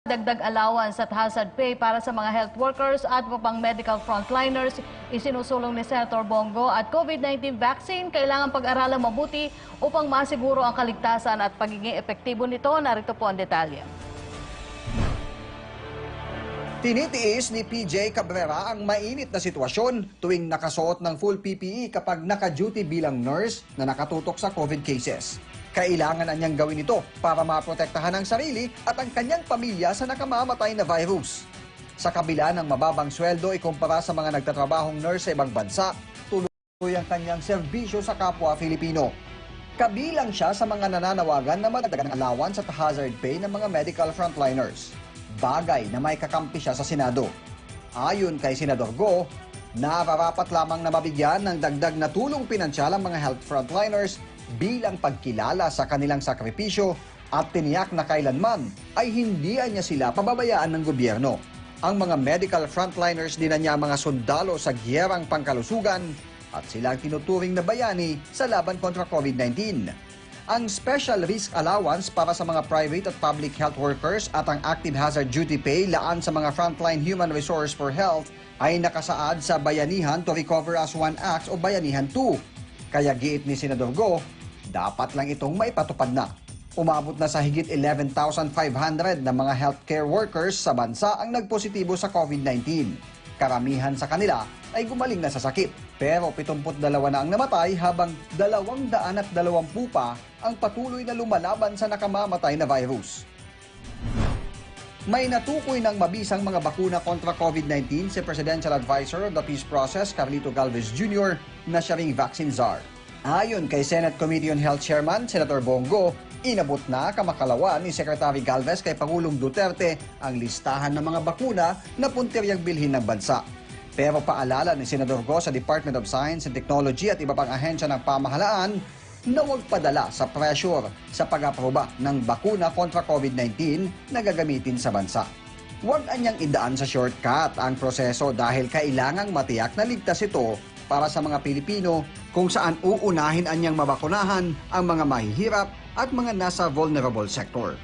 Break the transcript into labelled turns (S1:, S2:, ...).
S1: Dagdag allowance at hazard pay para sa mga health workers at pang medical frontliners isinusulong ni Senator Bongo at COVID-19 vaccine kailangan pag-aralang mabuti upang masiguro ang kaligtasan at pagiging epektibo nito. Narito po ang detalye.
S2: Tinitiis ni PJ Cabrera ang mainit na sitwasyon tuwing nakasuot ng full PPE kapag naka-duty bilang nurse na nakatutok sa COVID cases. Kailangan na niyang gawin ito para maprotektahan ang sarili at ang kanyang pamilya sa nakamamatay na virus. Sa kabila ng mababang sweldo ikumpara sa mga nagtatrabahong nurse sa ibang bansa, tuloy ang kanyang serbisyo sa kapwa Filipino. Kabilang siya sa mga nananawagan na madagdagan ng allowance at hazard pay ng mga medical frontliners. Bagay na may kakampi siya sa Senado. Ayon kay Senador Go, nararapat lamang na mabigyan ng dagdag na tulong pinansyal ang mga health frontliners bilang pagkilala sa kanilang sakripisyo at tiniyak na kailanman ay hindi niya sila pababayaan ng gobyerno. Ang mga medical frontliners din niya mga sundalo sa giyerang pangkalusugan at sila ang tinuturing na bayani sa laban kontra COVID-19. Ang Special Risk Allowance para sa mga private at public health workers at ang Active Hazard Duty Pay laan sa mga frontline human resource for health ay nakasaad sa Bayanihan to Recover as One Act o Bayanihan 2. Kaya giit ni Senador Go, dapat lang itong maipatupad na. Umabot na sa higit 11,500 na mga healthcare workers sa bansa ang nagpositibo sa COVID-19. Karamihan sa kanila ay gumaling na sa sakit. Pero 72 na ang namatay habang 220 pa ang patuloy na lumalaban sa nakamamatay na virus. May natukoy ng mabisang mga bakuna kontra COVID-19 si Presidential Advisor of the Peace Process, Carlito Galvez Jr. na siya ring vaccine czar. Ayon kay Senate Committee on Health Chairman Senator Bongo, inabot na kamakalawan ni Secretary Galvez kay Pangulong Duterte ang listahan ng mga bakuna na puntiryang bilhin ng bansa. Pero paalala ni Senador Go sa Department of Science and Technology at iba pang ahensya ng pamahalaan na huwag padala sa pressure sa pag-aproba ng bakuna kontra COVID-19 na gagamitin sa bansa. Huwag anyang idaan sa shortcut ang proseso dahil kailangang matiyak na ligtas ito para sa mga Pilipino kung saan uunahin anyang mabakunahan ang mga mahihirap at mga nasa vulnerable sector.